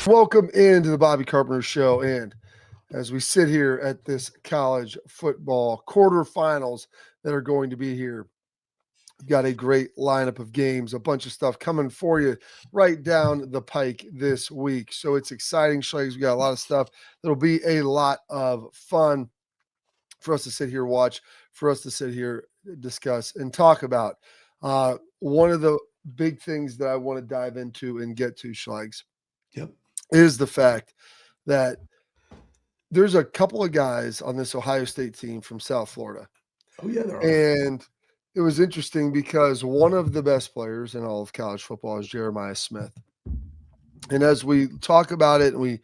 Welcome into the Bobby Carpenter Show. And as we sit here at this college football quarterfinals that are going to be here, we've got a great lineup of games, a bunch of stuff coming for you right down the pike this week. So it's exciting, Schlegs. We got a lot of stuff that'll be a lot of fun for us to sit here, watch, for us to sit here, discuss, and talk about. One of the big things that I want to dive into and get to, Schlegs, Yep. is the fact that there's a couple of guys on this Ohio State team from South Florida. Oh, yeah, there are. And it was interesting because one of the best players in all of college football is Jeremiah Smith. And as we talk about it, we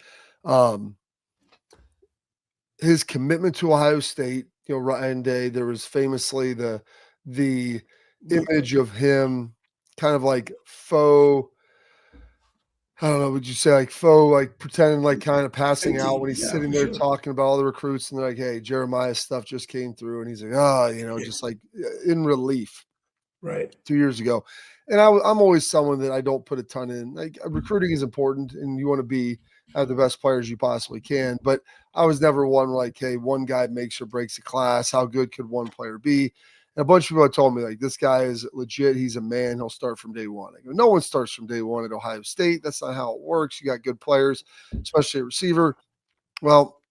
his commitment to Ohio State, Ryan Day, there was famously the image of him kind of like faux, I don't know, would you say like faux, like pretending like kind of passing out when he's sitting there talking about all the recruits, and they're like, hey, Jeremiah's stuff just came through, and he's like, just like in relief. Right. 2 years ago. And I'm always someone that I don't put a ton in. Like, recruiting is important, and you want to have the best players you possibly can. But I was never one like, hey, one guy makes or breaks a class. How good could one player be? And a bunch of people have told me, like, this guy is legit. He's a man. He'll start from day one. I go, no one starts from day one at Ohio State. That's not how it works. You got good players, especially a receiver. Well,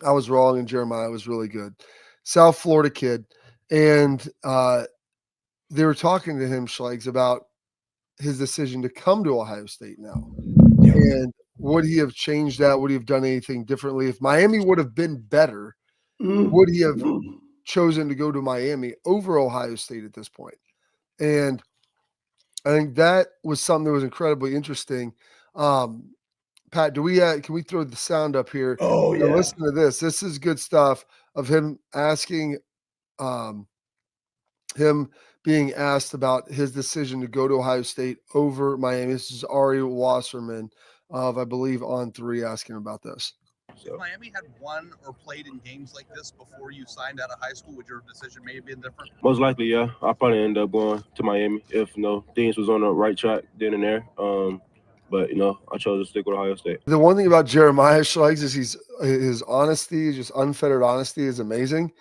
I was wrong, and Jeremiah was really good. South Florida kid. And they were talking to him, Schlegs, about his decision to come to Ohio State now. Yep. And would he have changed that? Would he have done anything differently? If Miami would have been better, would he have chosen to go to Miami over Ohio State at this point? And I think that was something that was incredibly interesting. Pat, can we throw the sound up here? Oh, yeah. Listen to this. This is good stuff of him asking him being asked about his decision to go to Ohio State over Miami. This is Ari Wasserman of, I believe, On3 asking about this. If Miami had won or played in games like this before you signed out of high school, would your decision maybe been different? Most likely, yeah. I probably end up going to Miami if things was on the right track then and there. But I chose to stick with Ohio State. The one thing about Jeremiah Schlegs is his honesty, just unfettered honesty, is amazing.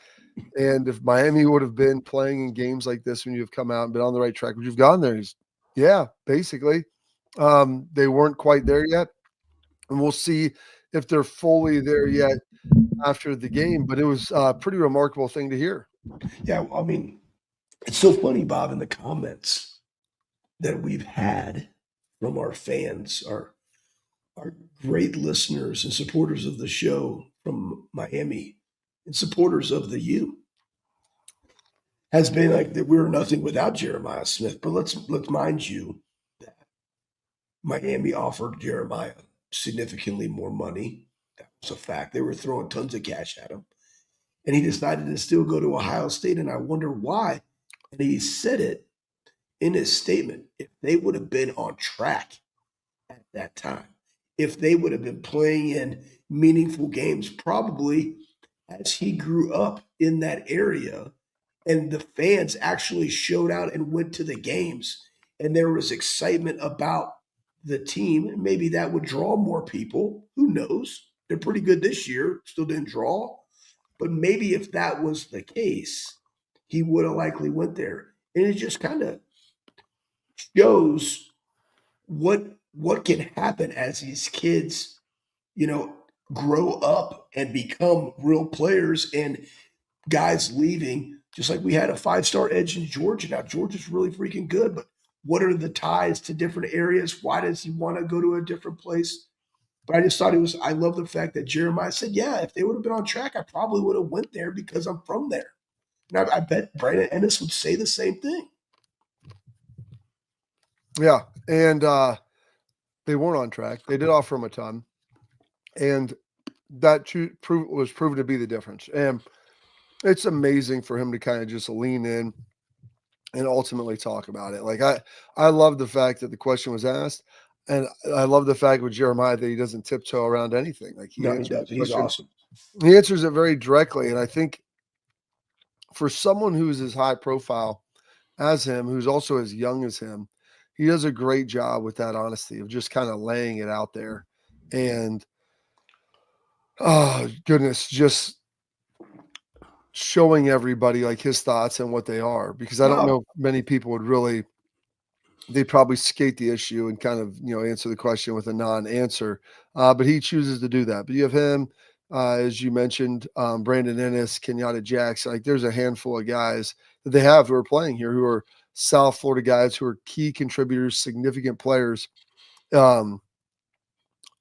And if Miami would have been playing in games like this when you've come out and been on the right track, would you've gone there? Basically. They weren't quite there yet. And we'll see if they're fully there yet after the game. But it was a pretty remarkable thing to hear. Yeah, I mean, it's so funny, Bob, in the comments that we've had from our fans, our great listeners and supporters of the show from Miami, and supporters of the U, has been like that we're nothing without Jeremiah Smith. But let's mind you that Miami offered Jeremiah significantly more money. That was a fact. They were throwing tons of cash at him. And he decided to still go to Ohio State, and I wonder why. And he said it in his statement. If they would have been on track at that time, if they would have been playing in meaningful games, probably as he grew up in that area and the fans actually showed out and went to the games and there was excitement about the team, maybe that would draw more people. Who knows? They're pretty good this year, still didn't draw. But maybe if that was the case, he would have likely went there. And it just kind of shows what can happen as these kids, grow up and become real players, and guys leaving, just like we had a 5-star edge in Georgia. Now, Georgia's really freaking good, but what are the ties to different areas? Why does he want to go to a different place? But I just thought I love the fact that Jeremiah said, yeah, if they would have been on track, I probably would have went there because I'm from there. And I bet Brandon Ennis would say the same thing. Yeah, and they weren't on track. They did offer him a ton, and that was proven to be the difference. And it's amazing for him to kind of just lean in and ultimately talk about it. Like, I love the fact that the question was asked, and I love the fact with Jeremiah that he doesn't tiptoe around anything. Like, he does. He's awesome. He answers it very directly, and I think for someone who's as high profile as him, who's also as young as him, he does a great job with that honesty of just kind of laying it out there. and oh goodness, just showing everybody like his thoughts and what they are, because I don't know if many people would really, they'd probably skate the issue and kind of, answer the question with a non-answer. But he chooses to do that. But you have him, as you mentioned, Brandon Ennis, Kenyatta Jackson. Like there's a handful of guys that they have who are playing here who are South Florida guys who are key contributors, significant players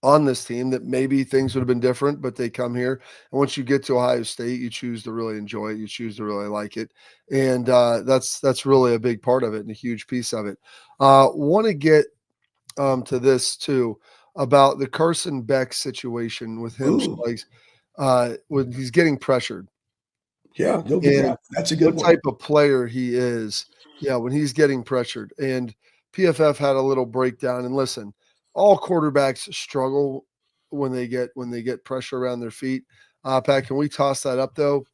on this team that maybe things would have been different, but they come here. And once you get to Ohio State, you choose to really enjoy it. You choose to really like it. And that's really a big part of it and a huge piece of it. Want to get to this too about the Carson Beck situation with him. When he's getting pressured. Yeah, no, good job. That's a good what one. type of player he is. Yeah, when he's getting pressured. And PFF had a little breakdown. And listen, all quarterbacks struggle when they get pressure around their feet. Pat, can we toss that up though?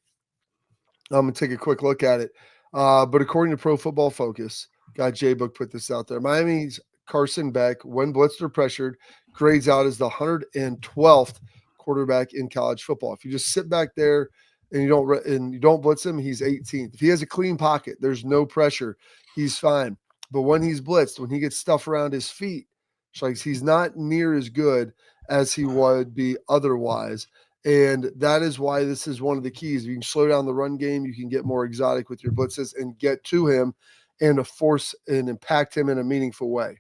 I'm gonna take a quick look at it. But according to Pro Football Focus, J-Book put this out there. Miami's Carson Beck, when blitzed or pressured, grades out as the 112th quarterback in college football. If you just sit back there and you don't blitz him, he's 18th. If he has a clean pocket, there's no pressure, he's fine. But when he's blitzed, when he gets stuff around his feet, it's like he's not near as good as he would be otherwise. And that is why this is one of the keys. You can slow down the run game. You can get more exotic with your blitzes and get to him and force and impact him in a meaningful way.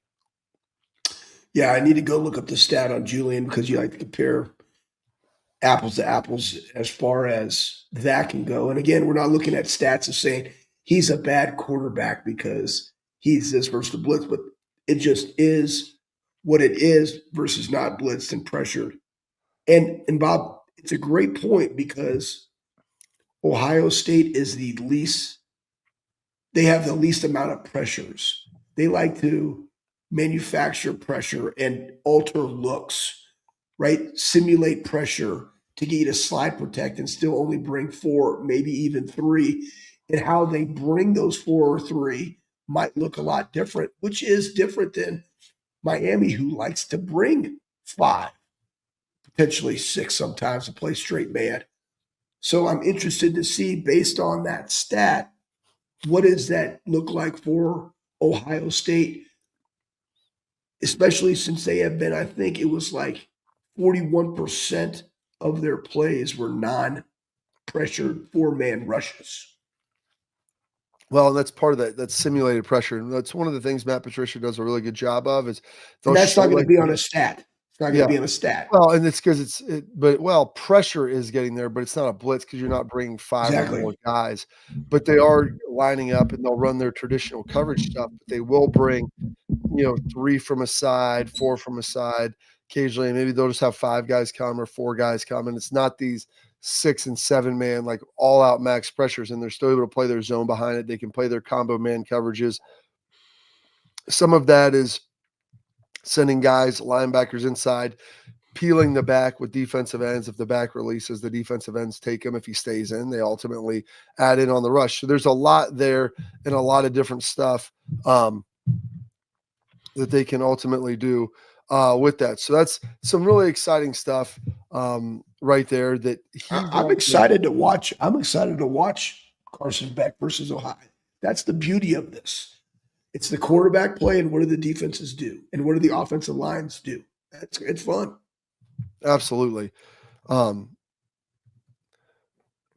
Yeah, I need to go look up the stat on Julian because you like to compare apples to apples as far as that can go. And again, we're not looking at stats of saying he's a bad quarterback because he's this versus the blitz, but it just is what it is versus not blitzed and pressured. And Bob, it's a great point because Ohio State is they have the least amount of pressures. They like to manufacture pressure and alter looks, right? Simulate pressure to get you to slide protect and still only bring 4, maybe even 3. And how they bring those 4 or 3 might look a lot different, which is different than Miami, who likes to bring 5, potentially 6 sometimes to play straight man. So I'm interested to see, based on that stat, what does that look like for Ohio State, especially since they have been, I think it was like 41% of their plays were non-pressured 4-man rushes. Well, that's part of that. That's simulated pressure. And that's one of the things Matt Patricia does a really good job of is and that's not going to be on a stat. It's not going to be on a stat. Well, and it's because pressure is getting there, but it's not a blitz because you're not bringing 5 or more guys. But they are lining up and they'll run their traditional coverage stuff. But they will bring, 3 from a side, 4 from a side occasionally. Maybe they'll just have 5 guys come or 4 guys come. And it's not these 6 and 7 man, like all out max pressures. And they're still able to play their zone behind it. They can play their combo man coverages. Some of that is sending guys, linebackers inside, peeling the back with defensive ends. If the back releases, the defensive ends take him. If he stays in, they ultimately add in on the rush. So there's a lot there and a lot of different stuff that they can ultimately do with that. So that's some really exciting stuff right there that I'm excited to watch. I'm excited to watch Carson Beck versus Ohio. That's the beauty of this. It's the quarterback play and what do the defenses do and what do the offensive lines do. It's fun. Absolutely.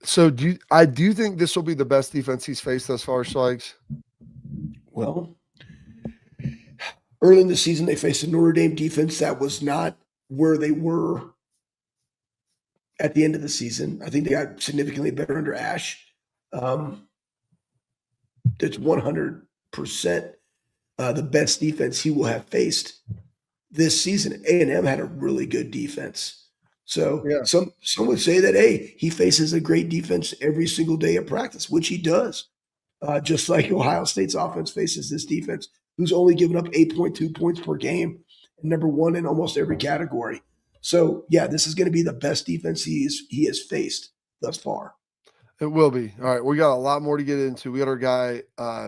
So I do think this will be the best defense he's faced thus far, Swags? Well, early in the season, they faced a Notre Dame defense that was not where they were at the end of the season. I think they got significantly better under Ash. That's 100% the best defense he will have faced this season. A&M had a really good defense. So some would say that, hey, he faces a great defense every single day of practice, which he does. Just like Ohio State's offense faces this defense, who's only given up 8.2 points per game and number 1 in almost every category. So, yeah, this is going to be the best defense he has faced thus far. It will be. All right. We got a lot more to get into. We got our guy,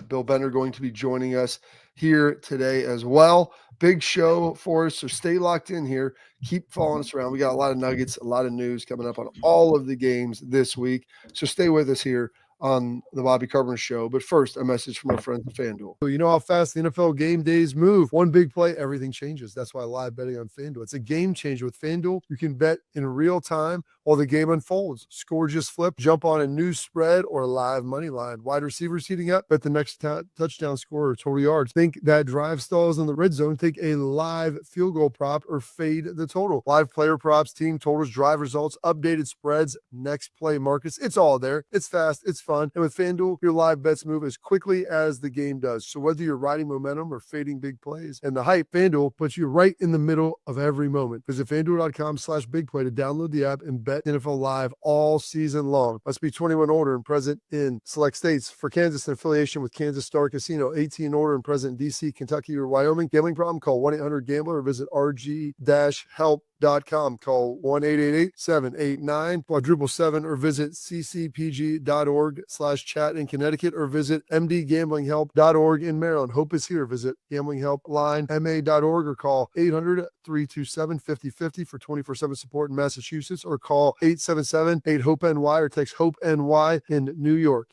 Bill Bender, going to be joining us here today as well. Big show for us. So stay locked in here. Keep following us around. We got a lot of nuggets, a lot of news coming up on all of the games this week. So stay with us here on the Bobby Carpenter Show. But first, a message from our friends at FanDuel. You know how fast the NFL game days move. One big play, everything changes. That's why live betting on FanDuel. It's a game changer with FanDuel. You can bet in real time while the game unfolds. Score just flip, jump on a new spread or a live money line. Wide receivers heating up, bet the next touchdown score or total yards. Think that drive stalls in the red zone. Take a live field goal prop or fade the total. Live player props, team totals, drive results, updated spreads, next play markets. It's all there. It's fast. It's fun. And with FanDuel, your live bets move as quickly as the game does. So whether you're riding momentum or fading big plays and the hype, FanDuel puts you right in the middle of every moment. Visit FanDuel.com/bigplay to download the app and bet NFL Live all season long. Must be 21 older and present in select states. For Kansas, in affiliation with Kansas Star Casino, 18 older and present in D.C., Kentucky, or Wyoming. Gambling problem? Call 1-800-GAMBLER or visit rg-help.com. Call 1-888-789-777 or visit ccpg.org/chat in Connecticut or visit mdgamblinghelp.org in Maryland. Hope is here. Visit gamblinghelplinema.org or call 800-327-5050 for 24/7 support in Massachusetts or call 877-8-HOPE-NY or text HOPE-NY in New York.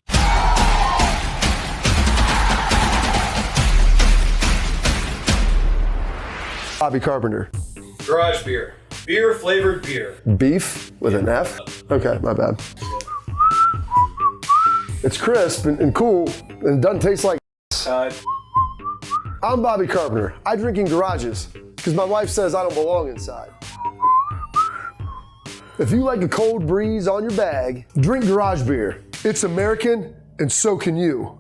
Bobby Carpenter. Garage beer. Beer flavored beer. Beef with an F? Okay, my bad. It's crisp and cool and it doesn't taste like I'm Bobby Carpenter. I drink in garages because my wife says I don't belong inside. If you like a cold breeze on your bag, drink garage beer. It's American and so can you.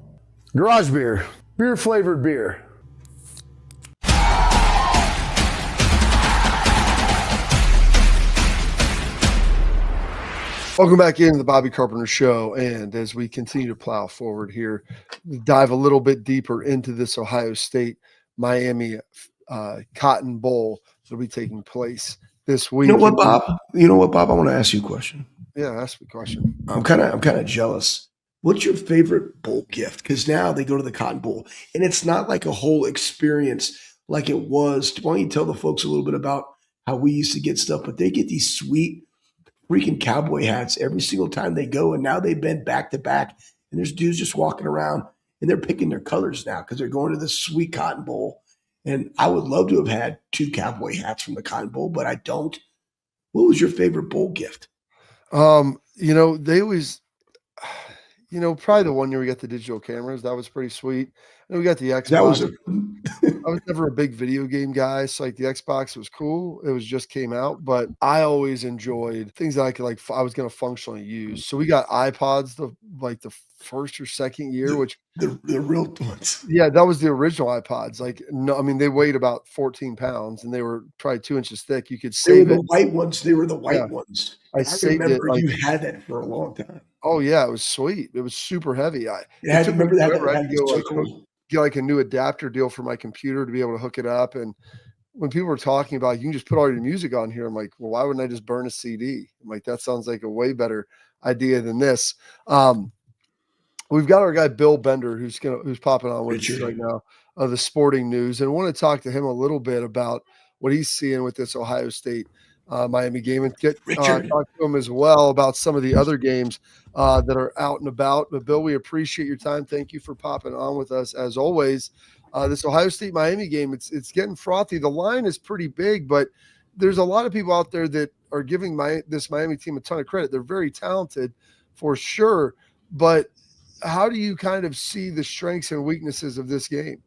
Garage beer. Beer flavored beer. Welcome back into the Bobby Carpenter Show. And as we continue to plow forward here, dive a little bit deeper into this Ohio State Miami Cotton Bowl that'll be taking place this week. You know what, Bob? I want to ask you a question. Yeah, ask me a question. I'm kind of jealous. What's your favorite bowl gift? Because now they go to the Cotton Bowl, and it's not like a whole experience like it was. Why don't you tell the folks a little bit about how we used to get stuff, but they get these sweet freaking cowboy hats every single time they go, and now they've been back to back, and there's dudes just walking around, and they're picking their colors now because they're going to this sweet Cotton Bowl. And I would love to have had 2 cowboy hats from the Cotton Bowl, but I don't. What was your favorite bowl gift? They always, probably the one year we got the digital cameras. That was pretty sweet. And we got the Xbox. I was never a big video game guy, so like the Xbox was cool. It was just came out, but I always enjoyed things that I could I was going to functionally use. So we got iPods the first or second year, which the real ones. Yeah, that was the original iPods. They weighed about 14 pounds and they were probably 2 inches thick. You could save the white ones. They were the white ones. I remember you had that for a long time. Oh yeah, it was sweet. It was super heavy. I had to get like a new adapter deal for my computer to be able to hook it up. And when people were talking about you can just put all your music on here, I'm like, well, why wouldn't I just burn a CD? I'm like, that sounds like a way better idea than this. We've got our guy Bill Bender who's popping on with us right now of the sporting news, and I want to talk to him a little bit about what he's seeing with this Ohio State Miami game, and talk to him as well about some of the other games that are out and about. But Bill, we appreciate your time. Thank you for popping on with us as always. This Ohio State Miami game, it's getting frothy. The line is pretty big, but there's a lot of people out there that are giving this Miami team a ton of credit. They're very talented for sure, but how do you kind of see the strengths and weaknesses of this game?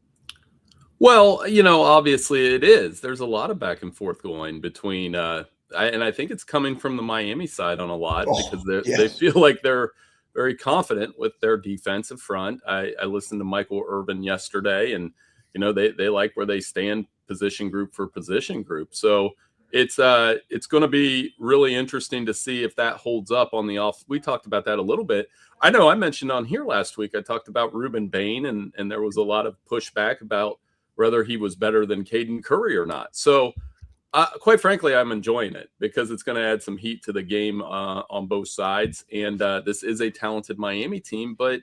Well, obviously it is. There's a lot of back and forth going between, and I think it's coming from the Miami side on a lot because they feel like they're very confident with their defensive front. I listened to Michael Irvin yesterday, and they like where they stand position group for position group. So it's going to be really interesting to see if that holds up on the off. We talked about that a little bit. I know I mentioned on here last week, I talked about Reuben Bain, and there was a lot of pushback about whether he was better than Caden Curry or not. So Quite frankly, I'm enjoying it because it's going to add some heat to the game on both sides. And this is a talented Miami team, but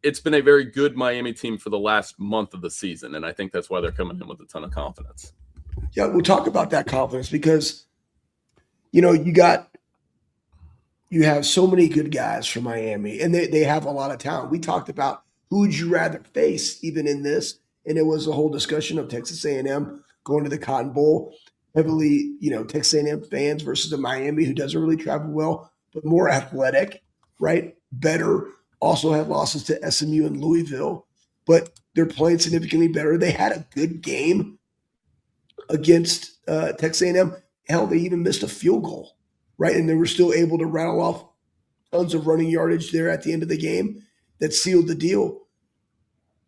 it's been a very good Miami team for the last month of the season. And I think that's why they're coming in with a ton of confidence. Yeah, we'll talk about that confidence because, you have so many good guys from Miami, and they have a lot of talent. We talked about who would you rather face even in this, and it was a whole discussion of Texas A&M going to the Cotton Bowl, heavily, Texas A&M fans versus a Miami who doesn't really travel well, but more athletic, right? Better. Also had losses to SMU and Louisville, but they're playing significantly better. They had a good game against Texas A&M. Hell, they even missed a field goal, right? And they were still able to rattle off tons of running yardage there at the end of the game that sealed the deal.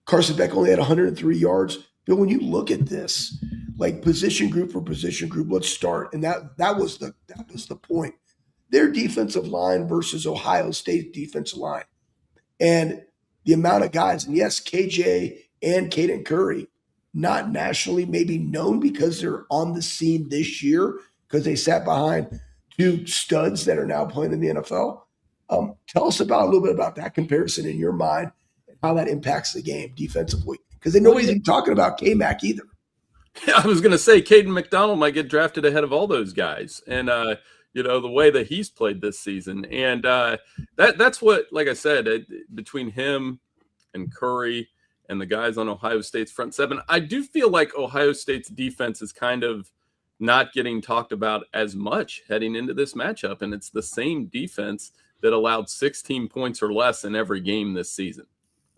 Carson Beck only had 103 yards. But when you look at this, like position group for position group, let's start. And that was the point. Their defensive line versus Ohio State defensive line. And the amount of guys, and yes, KJ and Caden Curry, not nationally maybe known because they're on the scene this year because they sat behind two studs that are now playing in the NFL. Tell us a little bit about that comparison in your mind and how that impacts the game defensively. Because nobody's even talking about K-Mac either. Yeah, I was going to say Caden McDonald might get drafted ahead of all those guys. And, the way that he's played this season. And that's what, like I said, between him and Curry and the guys on Ohio State's front seven, I do feel like Ohio State's defense is kind of not getting talked about as much heading into this matchup. And it's the same defense that allowed 16 points or less in every game this season,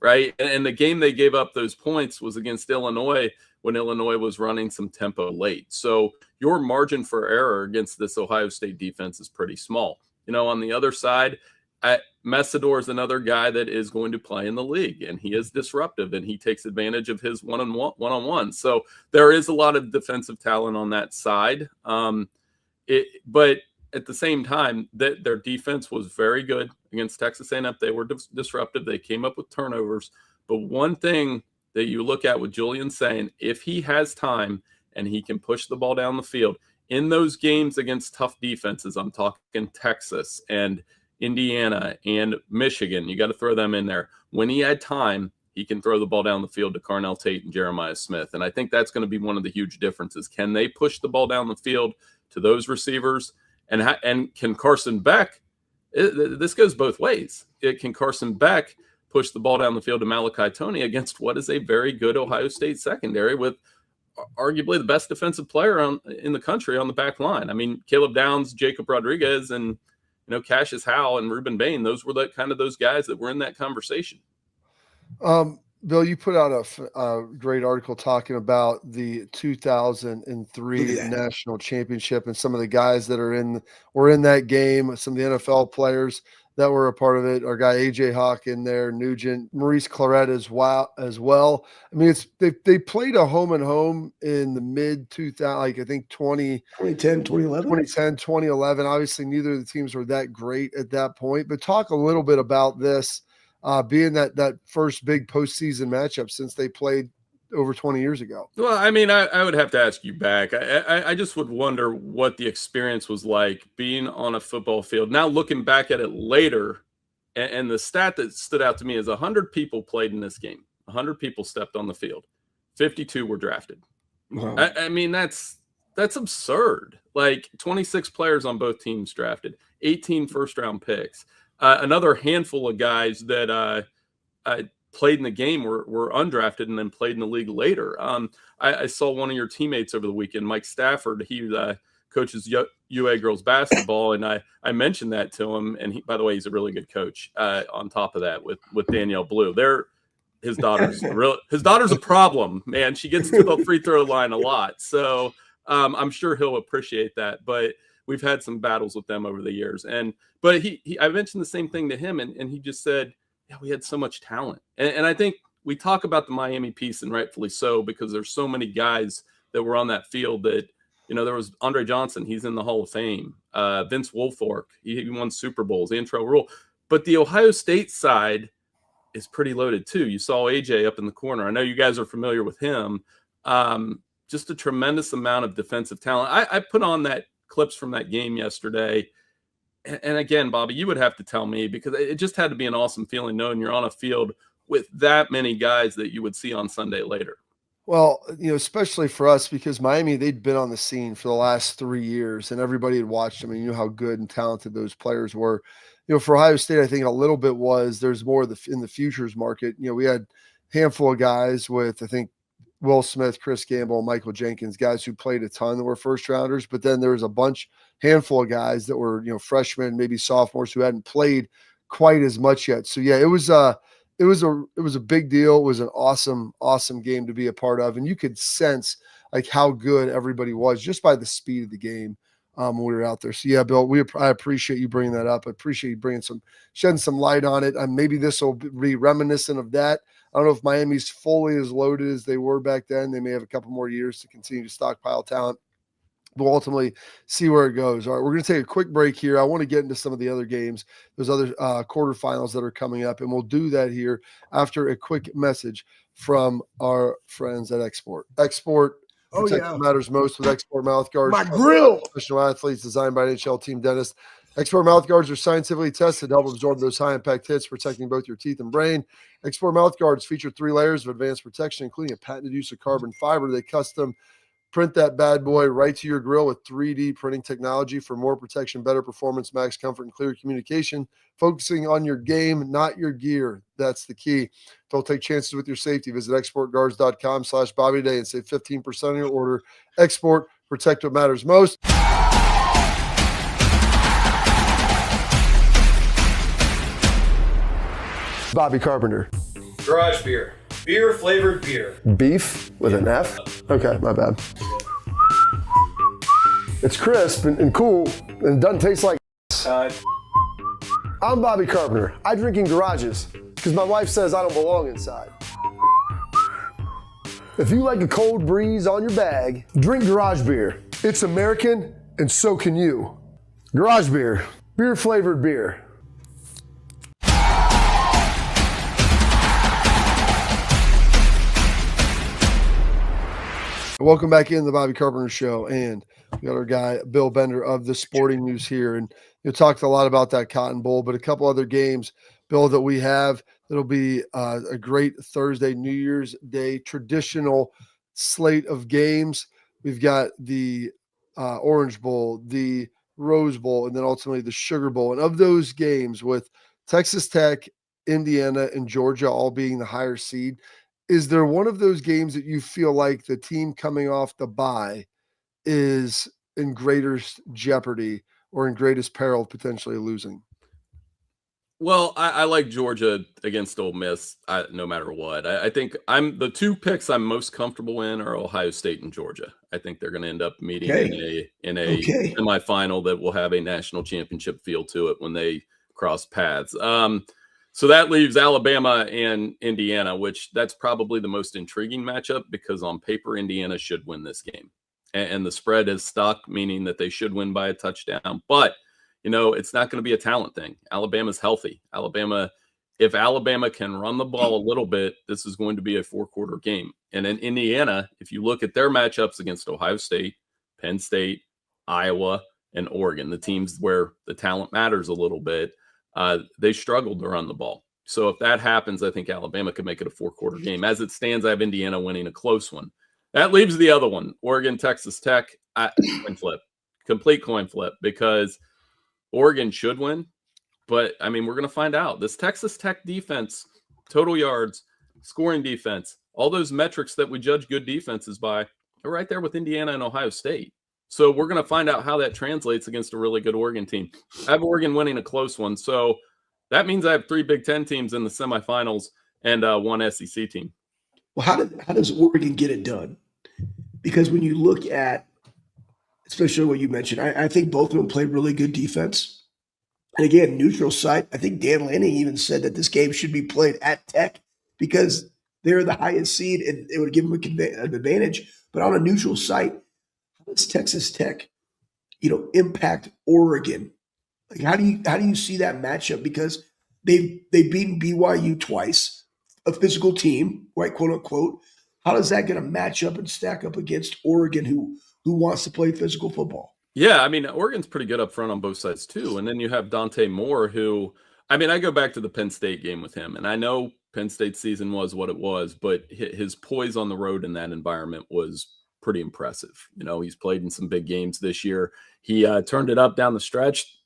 right? And the game they gave up those points was against Illinois when Illinois was running some tempo late. So your margin for error against this Ohio State defense is pretty small. On the other side, Messidor is another guy that is going to play in the league, and he is disruptive, and he takes advantage of his one-on-one. So there is a lot of defensive talent on that side. But at the same time, their defense was very good against Texas A&M. They were disruptive. They came up with turnovers. But one thing that you look at with Julian saying, if he has time and he can push the ball down the field in those games against tough defenses, I'm talking Texas and Indiana and Michigan, you got to throw them in there. When he had time, he can throw the ball down the field to Carnell Tate and Jeremiah Smith. And I think that's going to be one of the huge differences. Can they push the ball down the field to those receivers? And can Carson Beck, this goes both ways. Can Carson Beck push the ball down the field to Malachi Toney against what is a very good Ohio State secondary with arguably the best defensive player in the country on the back line? I mean, Caleb Downs, Jacob Rodriguez, and Cassius Howell and Ruben Bain, those were those guys that were in that conversation. Bill, you put out a great article talking about the 2003 national championship and some of the guys that were in that game, some of the NFL players that were a part of it. Our guy AJ Hawk in there, Nugent, Maurice Claret as well. I mean, they played a home and home in the mid 2000, like I think 2010, 2011. Obviously, neither of the teams were that great at that point. But talk a little bit about this being that first big postseason matchup since they played over 20 years ago. Well, I mean, I would have to ask you back. I just would wonder what the experience was like being on a football field. Now, looking back at it later, and the stat that stood out to me is 100 people played in this game. 100 people stepped on the field. 52 were drafted. Wow. I mean, that's absurd. Like 26 players on both teams drafted, 18 first-round picks. Another handful of guys that played in the game were undrafted and then played in the league later. I saw one of your teammates over the weekend, Mike Stafford. He coaches UA girls basketball, and I mentioned that to him. And by the way, he's a really good coach. On top of that, with Danielle Blue, his daughter's a problem, man. She gets to the free throw line a lot, so I'm sure he'll appreciate that. But we've had some battles with them over the years, but I mentioned the same thing to him, and he just said, yeah, we had so much talent. And I think we talk about the Miami piece, and rightfully so, because there's so many guys that were on that field that, there was Andre Johnson. He's in the Hall of Fame. Vince Wilfork, he won Super Bowls, Antrell Rule. But the Ohio State side is pretty loaded too. You saw AJ up in the corner. I know you guys are familiar with him. just a tremendous amount of defensive talent. I put on that clips from that game yesterday. And again, Bobby, you would have to tell me, because it just had to be an awesome feeling knowing you're on a field with that many guys that you would see on Sunday later. Well, especially for us, because Miami, they'd been on the scene for the last 3 years and everybody had watched them and you know how good and talented those players were. For Ohio State, I think a little bit there's more in the futures market. We had a handful of guys with, I think, Will Smith, Chris Gamble, Michael Jenkins, guys who played a ton that were first rounders, but then there was a handful of guys that were, freshmen, maybe sophomores who hadn't played quite as much yet. So yeah, it was a big deal. It was an awesome game to be a part of. And you could sense like how good everybody was just by the speed of the game when we were out there. So yeah, Bill, I appreciate you bringing that up. I appreciate you shedding some light on it. Maybe this will be reminiscent of that. I don't know if Miami's fully as loaded as they were back then. They may have a couple more years to continue to stockpile talent. We'll ultimately see where it goes. All right, we're going to take a quick break here. I want to get into some of the other games, those other quarterfinals that are coming up, and we'll do that here after a quick message from our friends at XSport. XSport protects what matters most with XSport mouthguards. My grill. Professional athletes designed by NHL team dentist. XSport mouthguards are scientifically tested to help absorb those high-impact hits, protecting both your teeth and brain. XSport mouthguards feature 3 layers of advanced protection, including a patented use of carbon fiber. They custom print that bad boy right to your grill with 3D printing technology for more protection, better performance, max comfort, and clear communication. Focusing on your game, not your gear. That's the key. Don't take chances with your safety. Visit exportguards.com/Bobby Day and save 15% on your order. XSport, protect what matters most. Bobby Carpenter. Garage beer. Beer flavored beer. Beef with an F? Okay, my bad. It's crisp and cool and doesn't taste like I'm Bobby Carpenter. I drink in garages because my wife says I don't belong inside. If you like a cold breeze on your bag, drink garage beer. It's American and so can you. Garage beer. Beer flavored beer. Welcome back in the Bobby Carpenter Show, and we got our guy Bill Bender of the Sporting News here, and you talked a lot about that Cotton Bowl, but a couple other games, Bill, that we have that'll be a great Thursday, New Year's Day traditional slate of games. We've got the Orange Bowl, the Rose Bowl, and then ultimately the Sugar Bowl. And of those games, with Texas Tech, Indiana, and Georgia all being the higher seed, is there one of those games that you feel like the team coming off the bye is in greatest jeopardy or in greatest peril of potentially losing? Well, I like Georgia against Ole Miss no matter what. I think the 2 picks I'm most comfortable in are Ohio State and Georgia. I think they're going to end up meeting in a semifinal that will have a national championship feel to it when they cross paths. So that leaves Alabama and Indiana, which that's probably the most intriguing matchup because on paper, Indiana should win this game. And the spread is stuck, meaning that they should win by a touchdown. But, it's not going to be a talent thing. Alabama's healthy. If Alabama can run the ball a little bit, this is going to be a 4-quarter game. And in Indiana, if you look at their matchups against Ohio State, Penn State, Iowa, and Oregon, the teams where the talent matters a little bit, they struggled to run the ball. So if that happens, I think Alabama could make it a 4-quarter game. As it stands, I have Indiana winning a close one. That leaves the other one, Oregon, Texas Tech, coin flip, complete coin flip, because Oregon should win. But, we're going to find out. This Texas Tech defense, total yards, scoring defense, all those metrics that we judge good defenses by are right there with Indiana and Ohio State. So we're going to find out how that translates against a really good Oregon team. I have Oregon winning a close one. So that means I have 3 Big Ten teams in the semifinals and 1 SEC team. Well, how does Oregon get it done? Because when you look at, especially what you mentioned, I think both of them played really good defense. And again, neutral site, I think Dan Lanning even said that this game should be played at Tech because they're the highest seed and it would give them an advantage. But on a neutral site, does Texas Tech, impact Oregon? Like, how do you see that matchup? Because they've beaten BYU twice, a physical team, right, quote unquote. how is that going to match up and stack up against Oregon, who wants to play physical football? Yeah, I mean, Oregon's pretty good up front on both sides too. And then you have Dante Moore, who, I mean, I go back to the Penn State game with him, and I know Penn State's season was what it was, but his poise on the road in that environment was pretty impressive. You know, he's played in some big games this year. He turned it up down the stretch.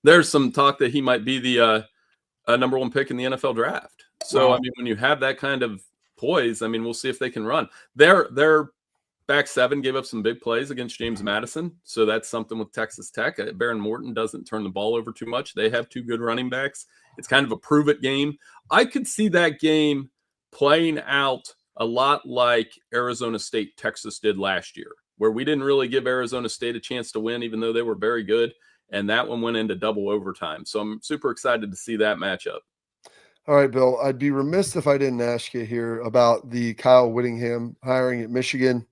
There's some talk that he might be the number one pick in the NFL draft. So, Wow. I mean, when you have that kind of poise, I mean, we'll see if they can run. Their back seven gave up some big plays against James Madison. So that's something with Texas Tech. Baron Morton doesn't turn the ball over too much. They have two good running backs. It's kind of a prove it game. I could see that game playing out a lot like Arizona State, Texas did last year, where we didn't really give Arizona State a chance to win, even though they were very good. And that one went into double overtime. So I'm super excited to see that matchup. All right, Bill, I'd be remiss if I didn't ask you here about the Kyle Whittingham hiring at Michigan.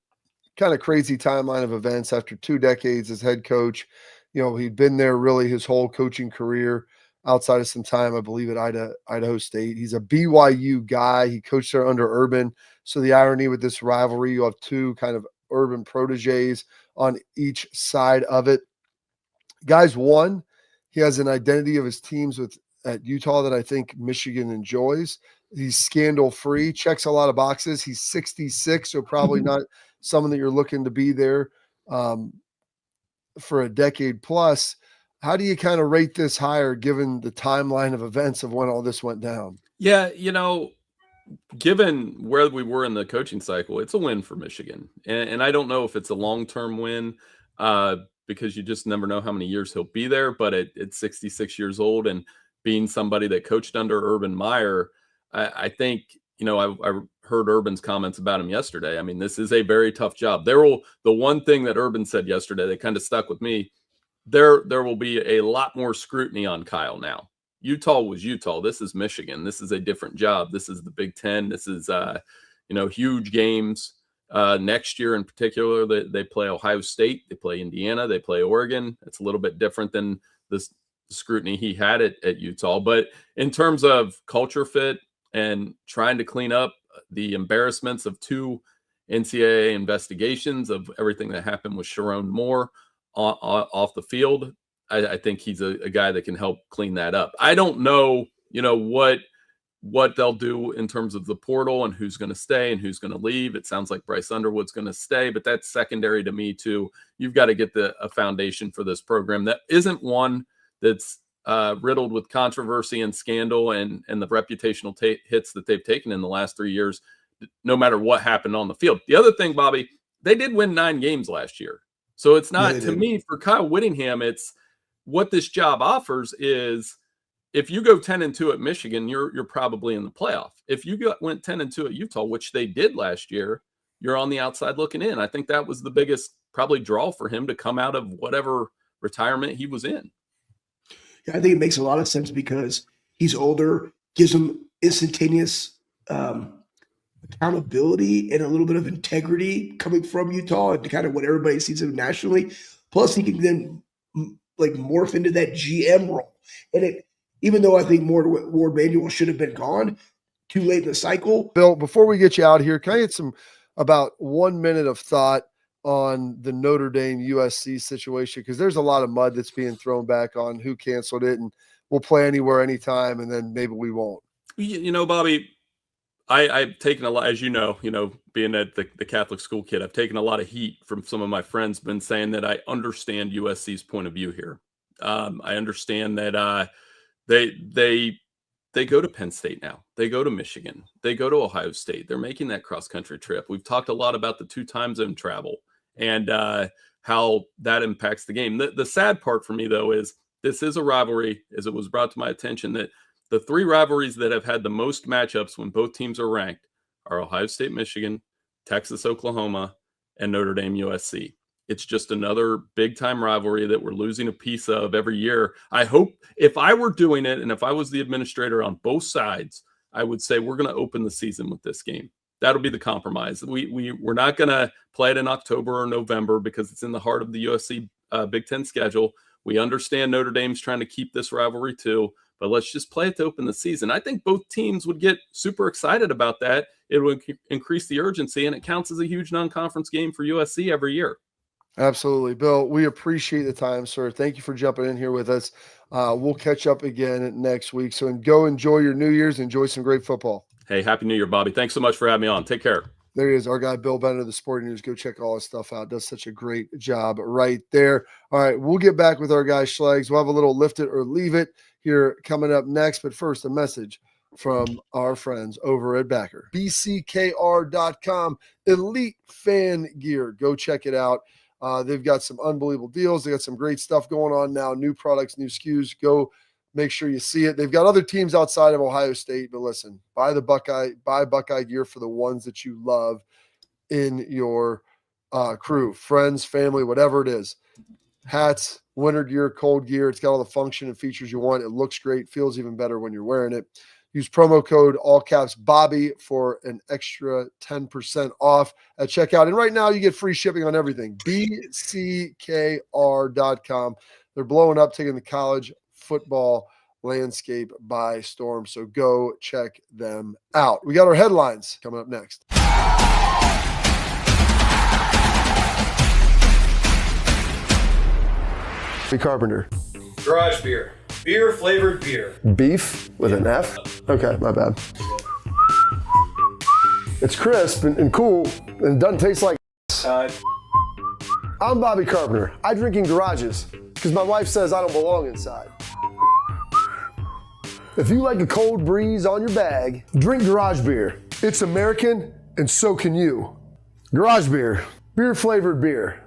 Kind of crazy timeline of events after 2 decades as head coach. You know, he'd been there really his whole coaching career outside of some time, I believe, at Idaho State. He's a BYU guy. He coached there under Urban. So the irony with this rivalry, you have two kind of Urban proteges on each side of it. Guys, one, he has an identity of his teams at Utah that I think Michigan enjoys. He's scandal-free, checks a lot of boxes. He's 66, so probably not someone that you're looking to be there for a decade plus. How do you kind of rate this hire given the timeline of events of when all this went down? Yeah, you know, given where we were in the coaching cycle, it's a win for Michigan. And I don't know if it's a long-term win because you just never know how many years he'll be there. But at 66 years old and being somebody that coached under Urban Meyer, I think, you know, I heard Urban's comments about him yesterday. I mean, this is a very tough job. The one thing that Urban said yesterday that kind of stuck with me, there will be a lot more scrutiny on Kyle now. Utah was Utah. This is Michigan. This is a different job. This is the Big Ten. This is, you know, huge games. Next year in particular, they play Ohio State. They play Indiana. They play Oregon. It's a little bit different than this scrutiny he had at Utah. But in terms of culture fit and trying to clean up the embarrassments of 2 NCAA investigations of everything that happened with Sharon Moore off the field, I think he's a guy that can help clean that up. I don't know, you know, what they'll do in terms of the portal and who's going to stay and who's going to leave. It sounds like Bryce Underwood's going to stay, but that's secondary to me too. You've got to get a foundation for this program that isn't one that's riddled with controversy and scandal and the reputational hits that they've taken in the last 3 years, no matter what happened on the field. The other thing, Bobby, they did win 9 games last year. So it's not, to me, for Kyle Whittingham, it's what this job offers is if you go 10-2 at Michigan, you're probably in the playoff. If you went 10-2 at Utah, which they did last year, you're on the outside looking in. I think that was the biggest probably draw for him to come out of whatever retirement he was in. Yeah, I think it makes a lot of sense because he's older, gives him instantaneous accountability and a little bit of integrity coming from Utah and kind of what everybody sees him nationally. Plus, he can then like morph into that GM role. And even though I think Ward Manuel should have been gone too late in the cycle. Bill, before we get you out here, can I get about 1 minute of thought on the Notre Dame USC situation? Because there's a lot of mud that's being thrown back on who canceled it, and we'll play anywhere, anytime, and then maybe we won't. You know, Bobby, I've taken a lot, as you know, being at the Catholic school kid, I've taken a lot of heat from some of my friends, been saying that I understand USC's point of view here. I understand that they go to Penn State now. They go to Michigan. They go to Ohio State. They're making that cross-country trip. We've talked a lot about the 2 time zone travel and how that impacts the game. The sad part for me, though, is this is a rivalry, as it was brought to my attention, that the 3 rivalries that have had the most matchups when both teams are ranked are Ohio State, Michigan, Texas, Oklahoma, and Notre Dame, USC. It's just another big-time rivalry that we're losing a piece of every year. I hope if I were doing it and if I was the administrator on both sides, I would say we're going to open the season with this game. That'll be the compromise. We're not going to play it in October or November because it's in the heart of the USC Big Ten schedule. We understand Notre Dame's trying to keep this rivalry too, but let's just play it to open the season. I think both teams would get super excited about that. It would increase the urgency, and it counts as a huge non-conference game for USC every year. Absolutely. Bill, we appreciate the time, sir. Thank you for jumping in here with us. We'll catch up again next week. So go enjoy your New Year's. Enjoy some great football. Hey, Happy New Year, Bobby. Thanks so much for having me on. Take care. There he is, our guy, Bill Bennett of the Sporting News. Go check all his stuff out. Does such a great job right there. All right, we'll get back with our guy, Schlegs. We'll have a little lift it or leave it here coming up next. But first, a message from our friends over at Backer. BCKR.com, elite fan gear. Go check it out. They've got some unbelievable deals. They got some great stuff going on now, new products, new SKUs. Go make sure you see it. They've got other teams outside of Ohio State, but listen, buy Buckeye gear for the ones that you love in your crew, friends, family, whatever it is. Hats, winter gear, cold gear. It's got all the function and features you want. It looks great, feels even better when you're wearing it. Use promo code all caps Bobby for an extra 10% off at checkout. And right now you get free shipping on everything. BCKR.com. They're blowing up, taking the college football landscape by storm. So go check them out. We got our headlines coming up next. Carpenter. Garage beer. Beer flavored beer. Beef with an F? Okay, my bad. It's crisp and cool and it doesn't taste like I'm Bobby Carpenter. I drink in garages because my wife says I don't belong inside. If you like a cold breeze on your bag, drink garage beer. It's American and so can you. Garage beer. Beer flavored beer.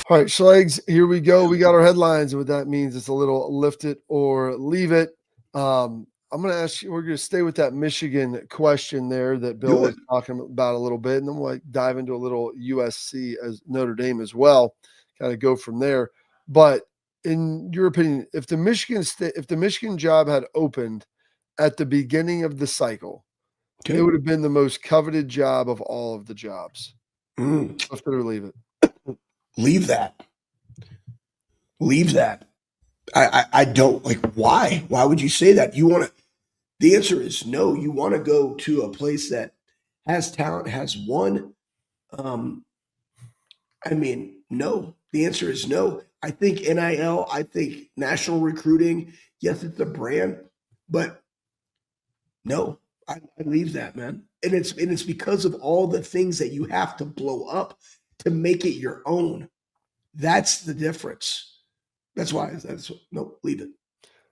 All right, Schlegs, here we go. We got our headlines, and what that means is a little lift it or leave it. I'm going to ask you, we're going to stay with that Michigan question there that Bill was talking about a little bit, and then we'll dive into a little USC as Notre Dame as well, kind of go from there. But in your opinion, if the Michigan job had opened at the beginning of the cycle, it would have been the most coveted job of all of the jobs. Lift it or leave it. Leave that. I don't like, why? Why would you say that? The answer is no. You want to go to a place that has talent, has won. No. The answer is no. I think NIL, I think national recruiting, yes, it's a brand, but no, I leave that, man. And it's because of all the things that you have to blow up to make it your own. That's the difference. That's why. No, leave it.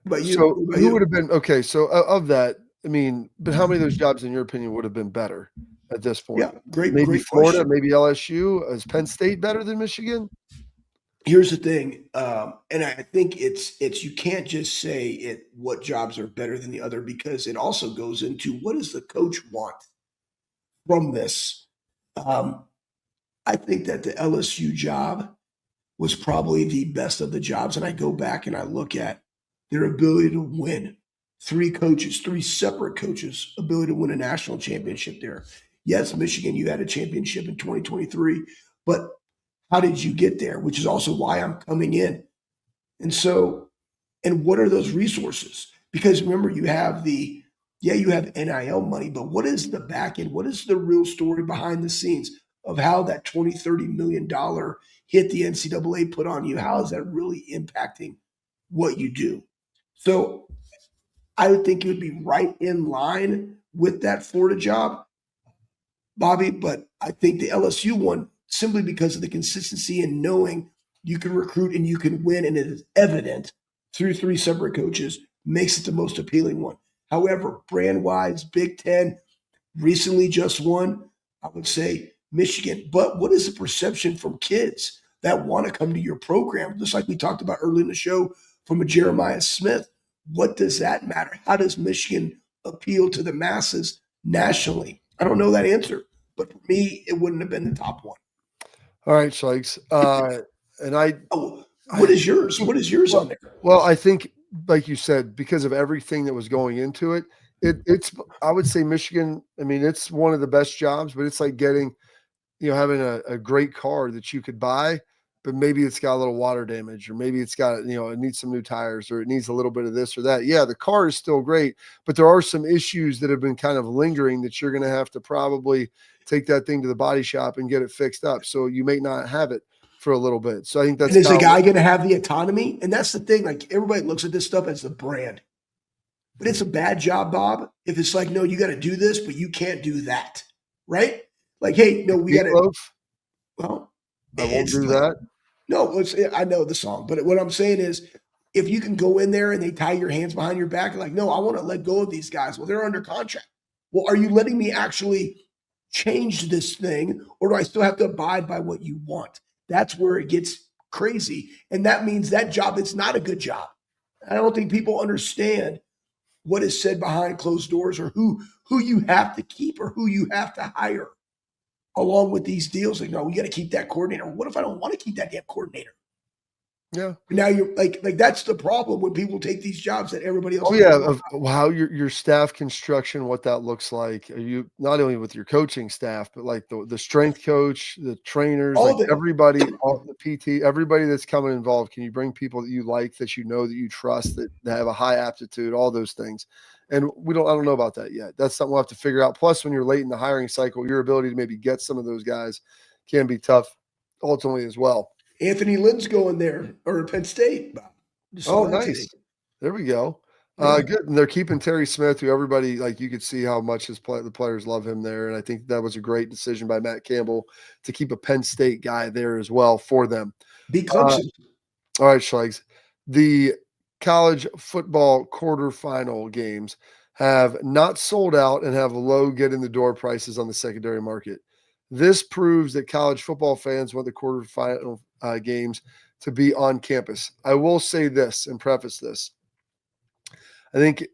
But who would have been okay? So of that, but how many of those jobs, in your opinion, would have been better at this point? Yeah, great. Maybe great Florida, question. maybe LSU. Is Penn State better than Michigan? Here's the thing, and I think it's you can't just say what jobs are better than the other, because it also goes into what does the coach want from this. I think that the LSU job was probably the best of the jobs. And I go back and I look at their ability to win. 3 separate coaches, ability to win a national championship there. Yes, Michigan, you had a championship in 2023, but how did you get there? Which is also why I'm coming in. And what are those resources? Because remember, you have you have NIL money, but what is the back end? What is the real story behind the scenes of how that $20, $30 million hit the NCAA put on you? How is that really impacting what you do? So I would think it would be right in line with that Florida job, Bobby, but I think the LSU one, simply because of the consistency and knowing you can recruit and you can win, and it is evident through 3 separate coaches, makes it the most appealing one. However, brand-wise, Big Ten recently just won, I would say Michigan. But what is the perception from kids that want to come to your program? Just like we talked about early in the show from a Jeremiah Smith. What does that matter? How does Michigan appeal to the masses nationally? I don't know that answer, but for me, it wouldn't have been the top one. All right, Schlegs. What is yours? What is yours on there? Well, I think, like you said, because of everything that was going into it, it's I would say Michigan, it's one of the best jobs, but it's like getting having a great car that you could buy, but maybe it's got a little water damage, or maybe it's got, it needs some new tires, or it needs a little bit of this or that. Yeah, the car is still great, but there are some issues that have been kind of lingering that you're going to have to probably take that thing to the body shop and get it fixed up. So you may not have it for a little bit. So I think that's and is the guy going to have the autonomy? And that's the thing. Like, everybody looks at this stuff as the brand, but it's a bad job, Bob, if it's like, no, you got to do this, but you can't do that, right? Like, hey, no, we got to. Well, I won't do that. No, I know the song, but what I'm saying is, if you can go in there and they tie your hands behind your back, like, no, I want to let go of these guys. Well, they're under contract. Well, are you letting me actually change this thing, or do I still have to abide by what you want? That's where it gets crazy. And that means that job is not a good job. I don't think people understand what is said behind closed doors, or who you have to keep or who you have to hire along with these deals. Like, no, we got to keep that coordinator. What if I don't want to keep that damn coordinator? Yeah. Now you're like that's the problem when people take these jobs that everybody else. Oh yeah, of how your staff construction, what that looks like. Are you not only with your coaching staff, but like the strength coach, the trainers, All like everybody, all the PT, everybody that's coming involved. Can you bring people that you like, that that you trust, that have a high aptitude, all those things? And I don't know about that yet. That's something we'll have to figure out. Plus, when you're late in the hiring cycle, your ability to maybe get some of those guys can be tough ultimately as well. Anthony Lynn's going there, or Penn State. Oh, nice. There we go. Good. And they're keeping Terry Smith, who everybody, like, you could see how much the players love him there. And I think that was a great decision by Matt Campbell to keep a Penn State guy there as well for them. Beat Clemson. All right, Schlegs. The college football quarterfinal games have not sold out and have low get in the door prices on the secondary market. This proves that college football fans want the quarterfinal games to be on campus. I will say this and preface this. I think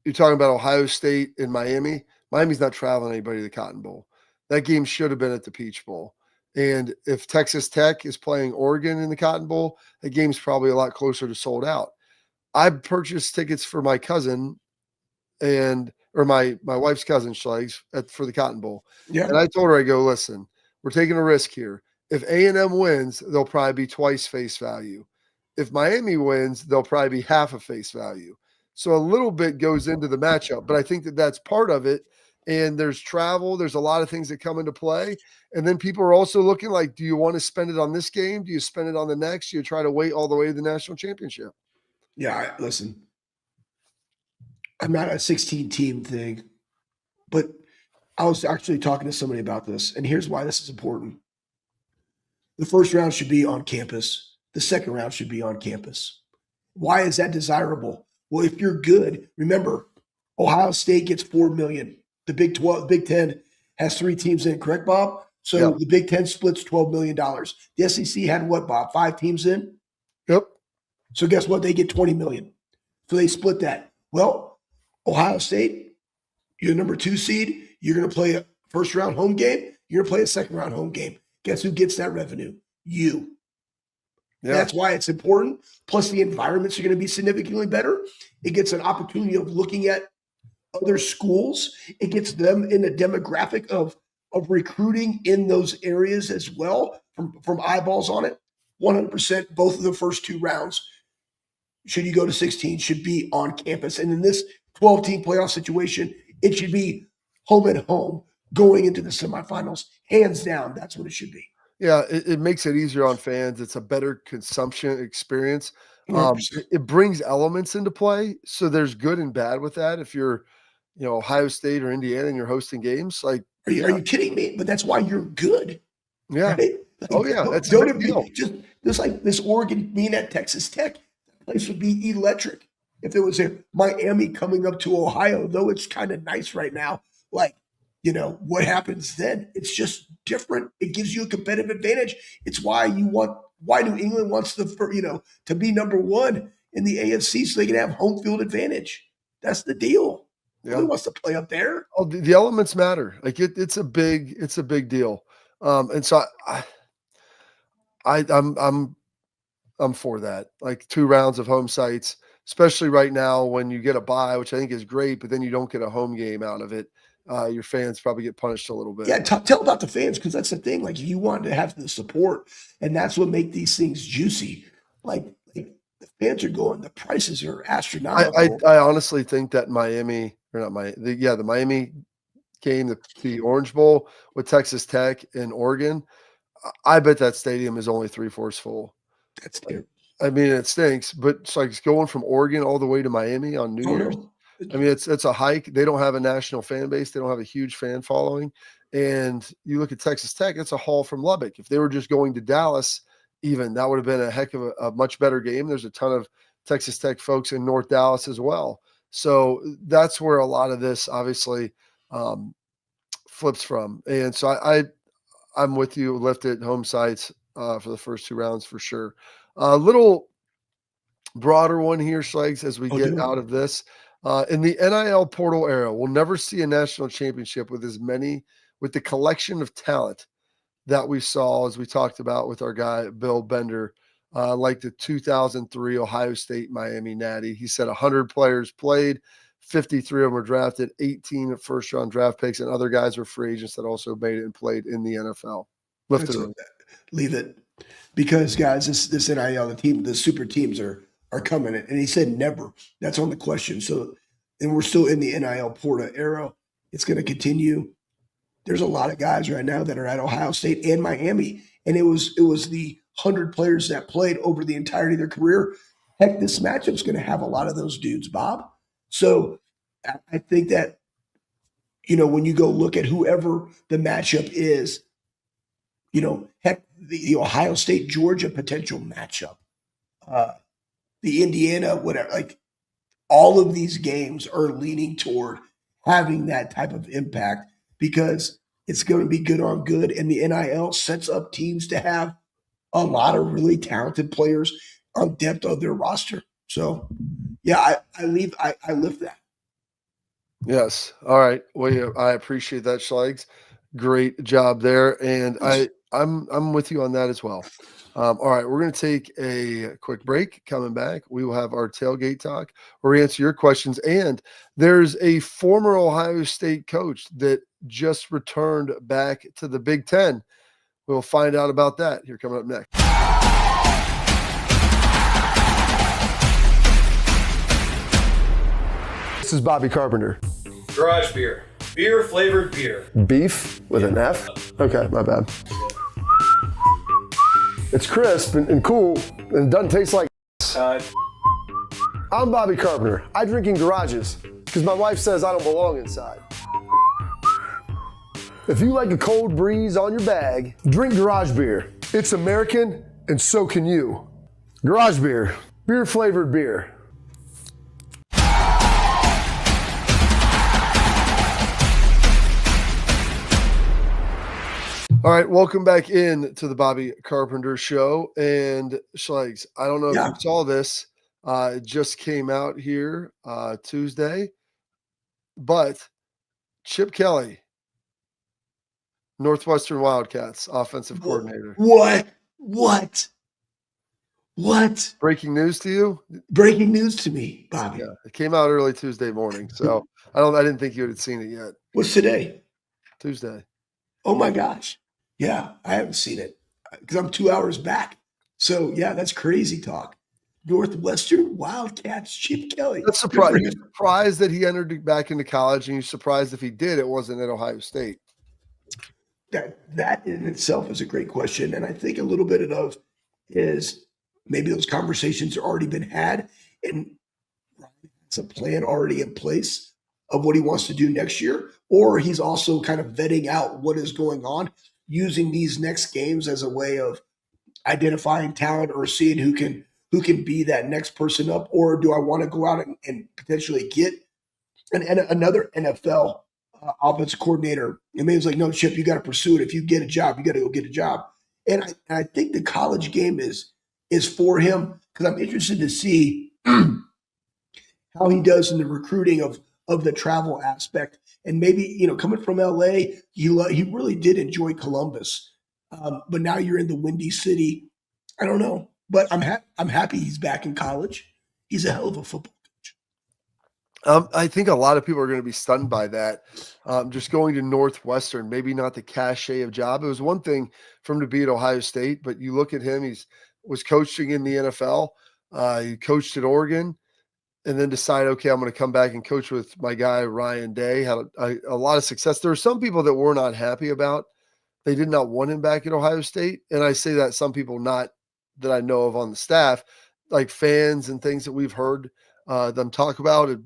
you're talking about Ohio State and Miami. Miami's not traveling anybody to the Cotton Bowl. That game should have been at the Peach Bowl. And if Texas Tech is playing Oregon in the Cotton Bowl, that game's probably a lot closer to sold out. I purchased tickets for my cousin or my wife's cousin, Schlegs, for the Cotton Bowl. Yeah. And I told her, I go, listen, we're taking a risk here. If A&M wins, they'll probably be twice face value. If Miami wins, they'll probably be half of face value. So a little bit goes into the matchup, but I think that that's part of it. And there's travel. There's a lot of things that come into play. And then people are also looking like, do you want to spend it on this game? Do you spend it on the next? Do you try to wait all the way to the national championship? Yeah, listen, I'm not a 16-team thing, but I was actually talking to somebody about this, and here's why this is important. The first round should be on campus. The second round should be on campus. Why is that desirable? Well, if you're good, remember, Ohio State gets $4 million. The Big Ten has 3 teams in, correct, Bob? So The Big Ten splits $12 million. The SEC had what, Bob? 5 teams in? Yep. So guess what? They get $20 million. So they split that. Well, Ohio State, you're the number 2 seed. You're going to play a first round home game. You're going to play a second round home game. Guess who gets that revenue? You. Yeah. That's why it's important. Plus, the environments are going to be significantly better. It gets an opportunity of looking at other schools. It gets them in the demographic of recruiting in those areas as well, from eyeballs on it. 100%, both of the first 2 rounds, should you go to 16, should be on campus. And in this 12-team playoff situation, it should be home and home going into the semifinals. Hands down, that's what it should be. Yeah, it makes it easier on fans. It's a better consumption experience. It brings elements into play. So there's good and bad with that. If you're, Ohio State or Indiana and you're hosting games, like, are you kidding me? But that's why you're good. Yeah. Right? Like, that's a big deal. Just like this Oregon being at Texas Tech, that place would be electric. If it was a Miami coming up to Ohio, though it's kind of nice right now, like, what happens then? It's just different. It gives you a competitive advantage. It's why New England wants to be number 1 in the AFC so they can have home field advantage. That's the deal. Yeah. Nobody wants to play up there. Oh, the elements matter. Like it's a big deal. And so I'm for that. Like 2 rounds of home sites, especially right now when you get a bye, which I think is great, but then you don't get a home game out of it. your fans probably get punished a little bit. Yeah, tell about the fans, because that's the thing. Like, if you want to have the support, and that's what make these things juicy. Like the fans are going, the prices are astronomical. I honestly think that Miami, or not the Miami game, the Orange Bowl with Texas Tech and Oregon, I bet that stadium is only 3/4 full. That's terrible. I mean, it stinks, but it's like going from Oregon all the way to Miami on New Year's. I mean, it's a hike. They don't have a national fan base. They don't have a huge fan following. And you look at Texas Tech, it's a haul from Lubbock. If they were just going to Dallas, even, that would have been a heck of a much better game. There's a ton of Texas Tech folks in North Dallas as well. So that's where a lot of this obviously flips from. And so I'm with you. Lifted home sites for the first 2 rounds for sure. A little broader one here, Schlegs, as we get out of this. In the NIL portal era, we'll never see a national championship with the collection of talent that we saw, as we talked about with our guy, Bill Bender, like the 2003 Ohio State Miami Natty. He said 100 players played, 53 of them were drafted, 18 first-round draft picks, and other guys were free agents that also made it and played in the NFL. Leave it. Because, guys, this NIL, the super teams are coming in. And he said never. That's on the question. So, and we're still in the NIL portal era. It's going to continue. There's a lot of guys right now that are at Ohio State and Miami. And it was the 100 players that played over the entirety of their career. Heck, this matchup's going to have a lot of those dudes, Bob. So I think that, when you go look at whoever the matchup is, heck, the Ohio State-Georgia potential matchup, the Indiana, whatever, like all of these games are leaning toward having that type of impact because it's going to be good on good. And the NIL sets up teams to have a lot of really talented players on depth of their roster. So, yeah, I lift that. Yes. All right. Well, I appreciate that, Schlegs. Great job there. And I'm with you on that as well. All right, we're going to take a quick break. Coming back, we will have our tailgate talk where we answer your questions. And there's a former Ohio State coach that just returned back to the Big Ten. We'll find out about that here coming up next. This is Bobby Carpenter. Garage beer. Beer flavored beer. Beef with an F? Okay, my bad. It's crisp and cool and doesn't taste like I'm Bobby Carpenter. I drink in garages because my wife says I don't belong inside. If you like a cold breeze on your bag, drink garage beer. It's American and so can you. Garage beer. Beer flavored beer. All right, welcome back in to the Bobby Carpenter Show. And Schlegs, I don't know if you saw this. It just came out here Tuesday. But Chip Kelly, Northwestern Wildcats offensive coordinator. What? Breaking news to you? Breaking news to me, Bobby. Yeah, it came out early Tuesday morning. So I didn't think you had seen it yet. What's today? Tuesday. Oh my gosh. Yeah, I haven't seen it because I'm 2 hours back. So, yeah, that's crazy talk. Northwestern Wildcats, Chip Kelly. That's surprising. You're surprised that he entered back into college, and you're surprised if he did, it wasn't at Ohio State. That in itself is a great question. And I think a little bit of is maybe those conversations have already been had, and it's a plan already in place of what he wants to do next year, or he's also kind of vetting out what is going on, using these next games as a way of identifying talent or seeing who can be that next person up, or do I want to go out and potentially get another NFL offensive coordinator? And maybe it's like, no, Chip, you got to pursue it. If you get a job, you got to go get a job. And I think the college game is for him because I'm interested to see how he does in the recruiting of the travel aspect. And maybe, coming from LA, he really did enjoy Columbus. But now you're in the Windy City. I don't know. But I'm happy he's back in college. He's a hell of a football coach. I think a lot of people are going to be stunned by that. Just going to Northwestern, maybe not the cachet of job. It was one thing for him to be at Ohio State, but you look at him, was coaching in the NFL. He coached at Oregon and then decided, okay, I'm going to come back and coach with my guy, Ryan Day. Had a lot of success. There were some people that were not happy about. They did not want him back at Ohio State. And I say that some people not that I know of on the staff, like fans and things that we've heard them talk about and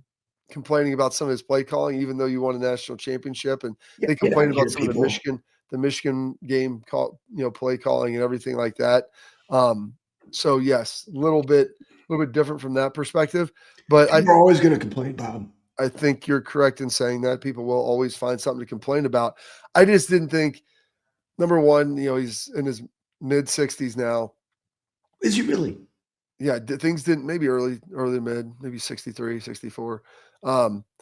complaining about some of his play calling, even though you won a national championship. And they complain about some of the Michigan game call, play calling and everything like that. So yes, a little bit different from that perspective. But we're always going to complain, Bob. I think you're correct in saying that people will always find something to complain about. I just didn't think, number one, he's in his mid 60s now. Is he really? Yeah, things didn't, maybe early mid, maybe 63, 64.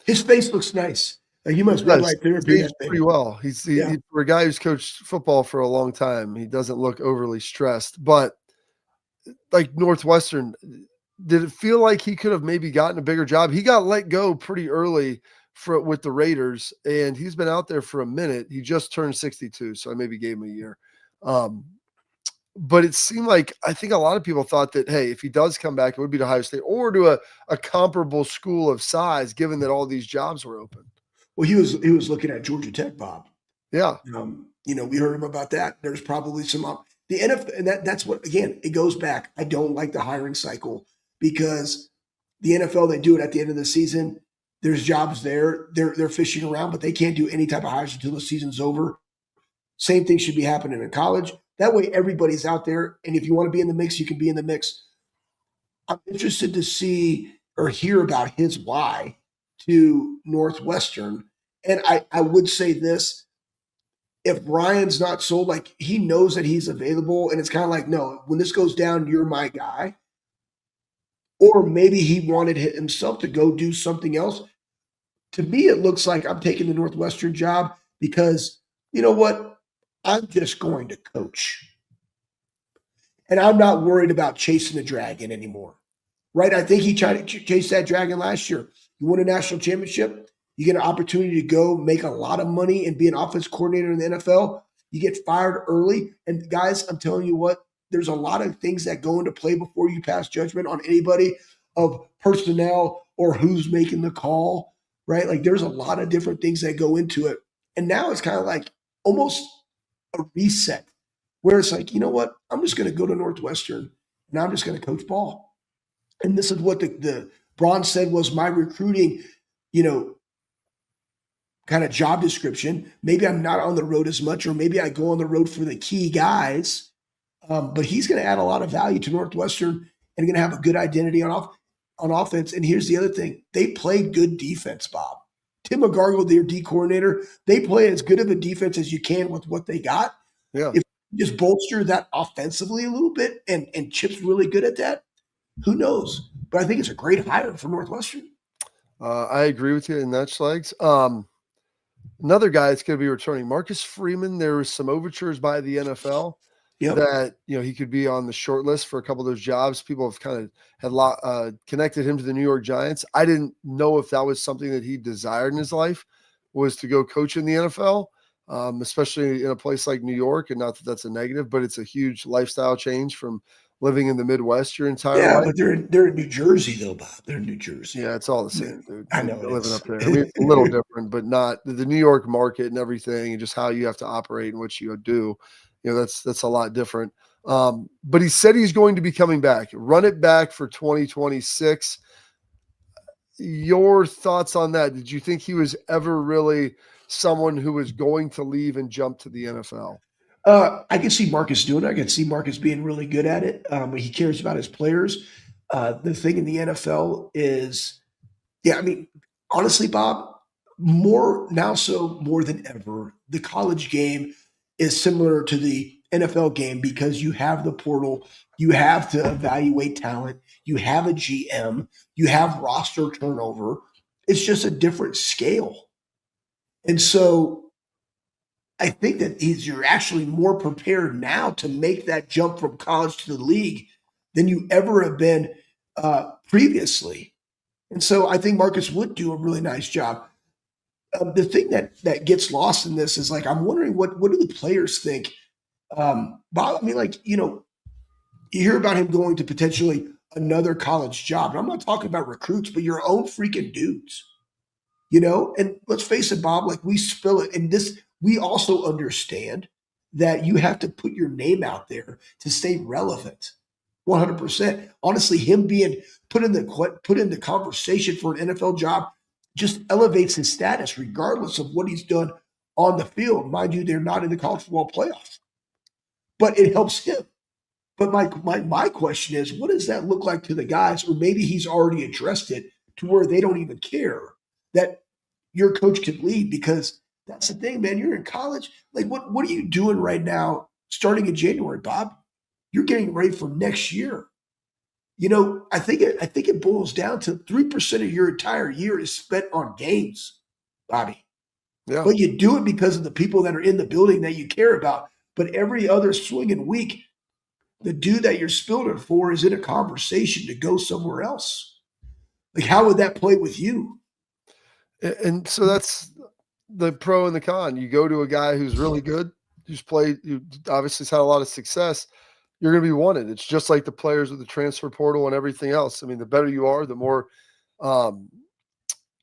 His face looks nice. Like he must red light therapy pretty well. He's for a guy who's coached football for a long time. He doesn't look overly stressed, but like Northwestern, did it feel like he could have maybe gotten a bigger job? He got let go pretty early with the Raiders, and he's been out there for a minute. He just turned 62, so I maybe gave him a year. But it seemed like, I think a lot of people thought that, hey, if he does come back, it would be to Ohio State or to a comparable school of size, given that all these jobs were open. Well, he was looking at Georgia Tech, Bob. Yeah. We heard him about that. There's probably some the NFL, and that's what, again, it goes back. I don't like the hiring cycle because the NFL, they do it at the end of the season. There's jobs there. They're fishing around, but they can't do any type of hires until the season's over. Same thing should be happening in college. That way, everybody's out there, and if you want to be in the mix, you can be in the mix. I'm interested to see or hear about his why to Northwestern. And I would say this, if Ryan's not sold, like he knows that he's available, and it's kind of like, no, when this goes down, you're my guy. Or maybe he wanted himself to go do something else. To me, it looks like I'm taking the Northwestern job because, you know what? I'm just going to coach. And I'm not worried about chasing the dragon anymore. Right? I think he tried to chase that dragon last year. You won a national championship. You get an opportunity to go make a lot of money and be an offense coordinator in the NFL. You get fired early. And guys, I'm telling you what, there's a lot of things that go into play before you pass judgment on anybody of personnel or who's making the call, right? Like there's a lot of different things that go into it. And now it's kind of like almost a reset where it's like, you know what? I'm just going to go to Northwestern and I'm just going to coach ball. And this is what the Braun said was my recruiting, kind of job description. Maybe I'm not on the road as much, or maybe I go on the road for the key guys. But he's going to add a lot of value to Northwestern and going to have a good identity on offense. And here's the other thing. They play good defense, Bob. Tim McGargle, their D coordinator, they play as good of a defense as you can with what they got. Yeah. If you just bolster that offensively a little bit and Chip's really good at that, who knows? But I think it's a great hire for Northwestern. I agree with you in that, Schlegs. Another guy that's going to be returning, Marcus Freeman. There was some overtures by the NFL that he could be on the short list for a couple of those jobs. People have kind of had connected him to the New York Giants. I didn't know if that was something that he desired in his life, was to go coach in the NFL, especially in a place like New York. And not that that's a negative, but it's a huge lifestyle change from living in the Midwest your entire life. Yeah, but they're in New Jersey though, Bob. They're in New Jersey. Yeah, it's all the same, dude. I know living up there. I mean, it's a little different, but not the New York market and everything, and just how you have to operate and what you do. That's a lot different. But he said he's going to be coming back. Run it back for 2026. Your thoughts on that? Did you think he was ever really someone who was going to leave and jump to the NFL? I can see Marcus doing it. I can see Marcus being really good at it. He cares about his players. The thing in the NFL is, honestly, Bob, more than ever, the college game is similar to the NFL game because you have the portal, you have to evaluate talent, you have a GM, you have roster turnover. It's just a different scale. And so I think that you're actually more prepared now to make that jump from college to the league than you ever have been previously. And so I think Marcus would do a really nice job. The thing that gets lost in this is like, I'm wondering what do the players think? Bob, I mean, like, you hear about him going to potentially another college job. And I'm not talking about recruits, but your own freaking dudes, And let's face it, Bob, like we spill it. And we also understand that you have to put your name out there to stay relevant. 100%. Honestly, him being put in the conversation for an NFL job just elevates his status, regardless of what he's done on the field. Mind you, they're not in the college football playoffs, but it helps him. But my question is, what does that look like to the guys? Or maybe he's already addressed it to where they don't even care that your coach can lead, because that's the thing, man. You're in college. Like, what are you doing right now starting in January, Bob? You're getting ready for next year. I think it boils down to 3% of your entire year is spent on games, Bobby. Yeah. But you do it because of the people that are in the building that you care about. But every other swinging week, the dude that you're spilling it for is in a conversation to go somewhere else. Like, how would that play with you? And so that's the pro and the con. You go to a guy who's really good, who obviously has had a lot of success, you're going to be wanted. It's just like the players with the transfer portal and everything else. I mean, the better you are, the more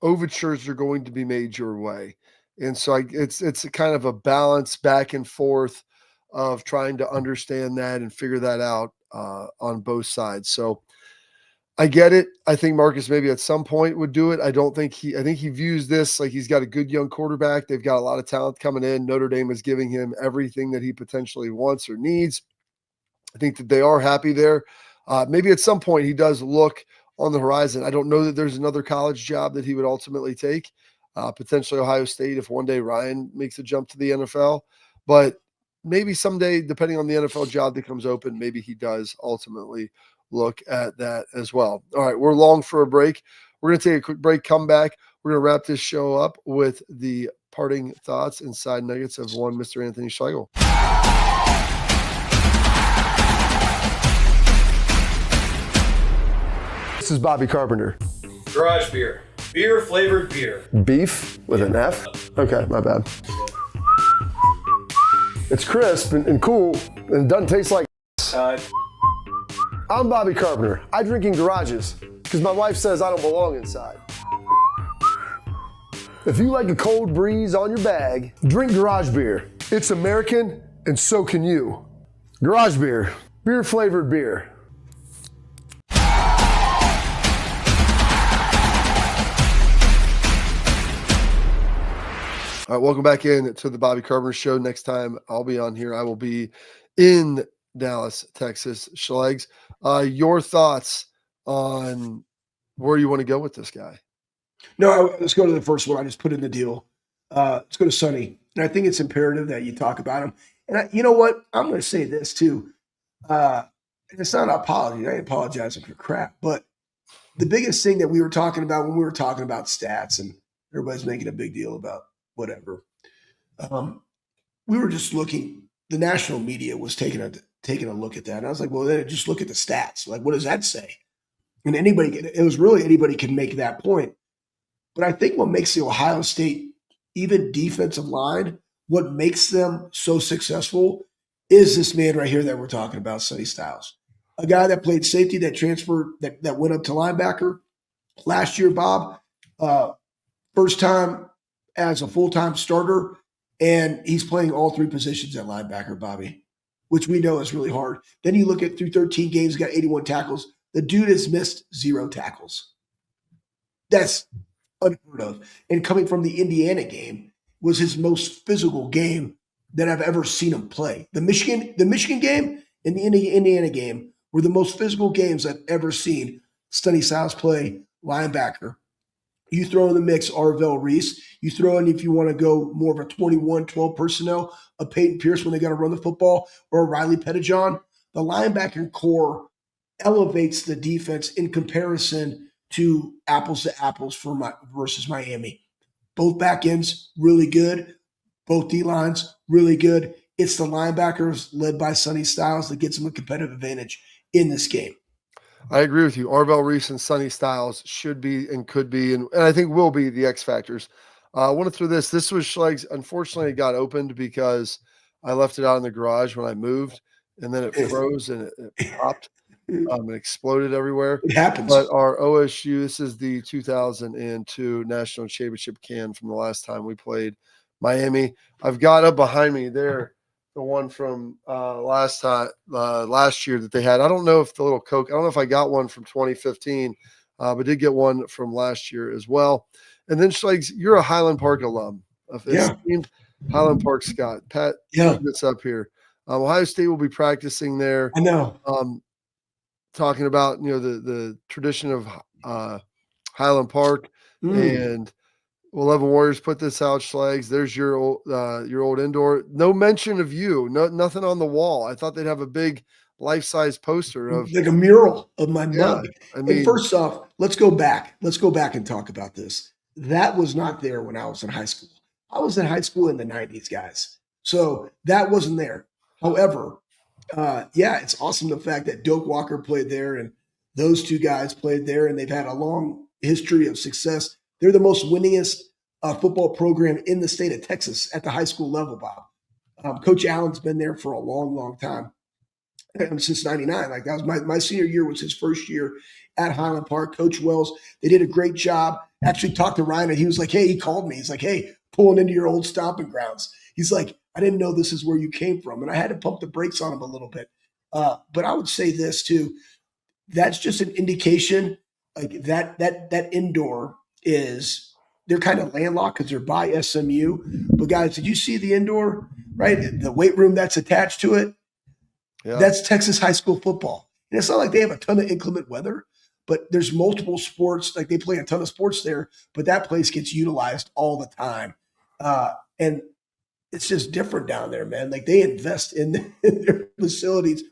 overtures are going to be made your way. And so it's a kind of a balance back and forth of trying to understand that and figure that out on both sides. So I get it. I think Marcus maybe at some point would do it. I think he views this like he's got a good young quarterback. They've got a lot of talent coming in. Notre Dame is giving him everything that he potentially wants or needs. I think that they are happy there. Maybe at some point he does look on the horizon. I don't know that there's another college job that he would ultimately take, potentially Ohio State if one day Ryan makes a jump to the NFL. But maybe someday, depending on the NFL job that comes open, maybe he does ultimately look at that as well. All right, we're long for a break. We're going to take a quick break, come back. We're going to wrap this show up with the parting thoughts and side nuggets of one Mr. Anthony Schlegel. This is Bobby Carpenter. Garage beer. Beer flavored beer. Beef with an F? Okay, my bad. It's crisp and cool and it doesn't taste like I'm Bobby Carpenter. I drink in garages because my wife says I don't belong inside. If you like a cold breeze on your bag, drink garage beer. It's American and so can you. Garage beer. Beer flavored beer. All right, welcome back in to the Bobby Carpenter Show. Next time I'll be on here, I will be in Dallas, Texas. Schlegs, your thoughts on where you want to go with this guy? No, let's go to the first one. I just put in the deal. Let's go to Sonny. And I think it's imperative that you talk about him. And you know what? I'm going to say this too. And it's not an apology. I ain't apologizing for crap. But the biggest thing that we were talking about when we were talking about stats and everybody's making a big deal about whatever. We were just looking, the national media was taking a look at that. And I was like, well, then just look at the stats. Like, what does that say? And anybody can make that point. But I think what makes the Ohio State, even defensive line, what makes them so successful is this man right here that we're talking about, Sonny Styles. A guy that played safety, that transferred, that went up to linebacker last year, Bob. First time as a full-time starter, and he's playing all three positions at linebacker, Bobby, which we know is really hard. Then you look at through 13 games, got 81 tackles. The dude has missed 0 tackles. That's unheard of. And coming from the Indiana game was his most physical game that I've ever seen him play. The Michigan game and the Indiana game were the most physical games I've ever seen Sonny Styles play linebacker. You throw in the mix Arvell Reese. You throw in, if you want to go more of a 21-12 personnel, a Peyton Pierce when they got to run the football, or a Riley Pettijohn. The linebacker core elevates the defense in comparison to apples to apples versus Miami. Both back ends really good. Both D-lines really good. It's the linebackers led by Sonny Styles that gets them a competitive advantage in this game. I agree with you. Arvell Reese and Sonny Styles should be and could be, and I think will be the X factors. I want to throw this. This was Schlegg's. Unfortunately, it got opened because I left it out in the garage when I moved, and then it froze and it popped. It exploded everywhere. It happens. But our OSU, this is the 2002 National Championship can from the last time we played Miami. I've got up behind me there the one from last year that they had. I don't know if the little Coke, I don't know if I got one from 2015, but did get one from last year as well. And then Schlegs, you're a Highland Park alum. Esteemed Highland Park Scott. Pat, put this up here. Ohio State will be practicing there. I know. Talking about, the tradition of Highland Park and 11 Warriors put this out, Schlegs. There's your old indoor. No mention of you. Nothing on the wall. I thought they'd have a big life-size poster of like a mural of my mug. I mean, and first off, let's go back. Let's go back and talk about this. That was not there when I was in high school. I was in high school in the 90s, guys. So that wasn't there. However, it's awesome the fact that Doak Walker played there and those two guys played there, and they've had a long history of success. They're the most winningest football program in the state of Texas at the high school level, Bob. Coach Allen's been there for a long, long time, since '99. Like that was my senior year was his first year at Highland Park. Coach Wells, they did a great job. Actually talked to Ryan, and he was like, "Hey," he called me. He's like, "Hey, pulling into your old stomping grounds." He's like, "I didn't know this is where you came from," and I had to pump the brakes on him a little bit. But I would say this too. That's just an indication, like that indoor is they're kind of landlocked because they're by SMU. But guys, did you see the indoor, right? The weight room that's attached to it? Yeah. That's Texas high school football. And it's not like they have a ton of inclement weather, but there's multiple sports. Like they play a ton of sports there, but that place gets utilized all the time. And it's just different down there, man. Like they invest in their facilities.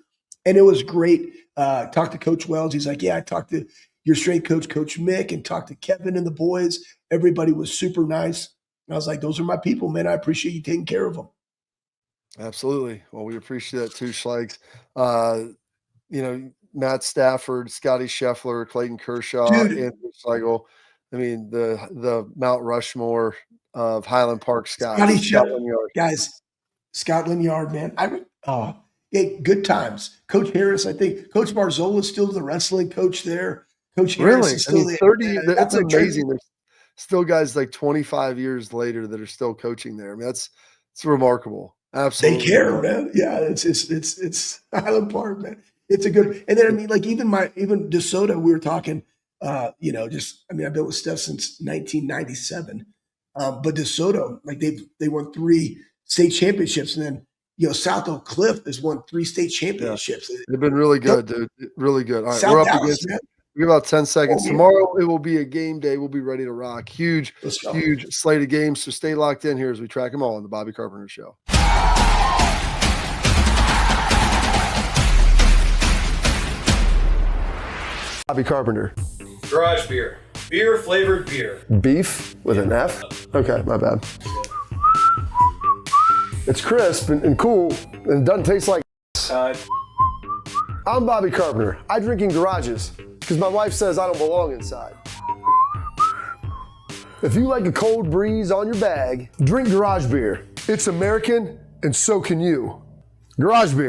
And it was great. Talked to Coach Wells. He's like, "Yeah, I talked to your strength coach, Coach Mick, and talked to Kevin and the boys. Everybody was super nice." And I was like, "Those are my people, man. I appreciate you taking care of them." Absolutely. Well, we appreciate that too, Schlegs. Matt Stafford, Scotty Scheffler, Clayton Kershaw, Andrew Seigel. I mean, the Mount Rushmore of Highland Park Scott. Scotland Yard. Guys, Scotland Yard, man. Good times. Coach Harris, I think Coach Barzola is still the wrestling coach there. Coach Harris is still 30. That's amazing. There's still guys like 25 years later that are still coaching there. I mean, it's remarkable. Absolutely. They care, man. Yeah, it's Highland Park, man. It's a good. And then I mean, like even DeSoto, we were talking. I've been with Steph since 1997. But DeSoto, like they won 3 state championships, and then South Oak Cliff has won 3 state championships. Yeah. They've been really good, dude. Really good. All right, we're up against it. We have about 10 seconds. Tomorrow it will be a game day. We'll be ready to rock. Huge slate of games. So stay locked in here as we track them all on the Bobby Carpenter Show. Bobby Carpenter. Garage beer. Beer flavored beer. Beef with an F? Okay, my bad. It's crisp and cool and doesn't taste like I'm Bobby Carpenter. I drink in garages because my wife says I don't belong inside. If you like a cold breeze on your bag, drink garage beer. It's American and so can you. Garage beer.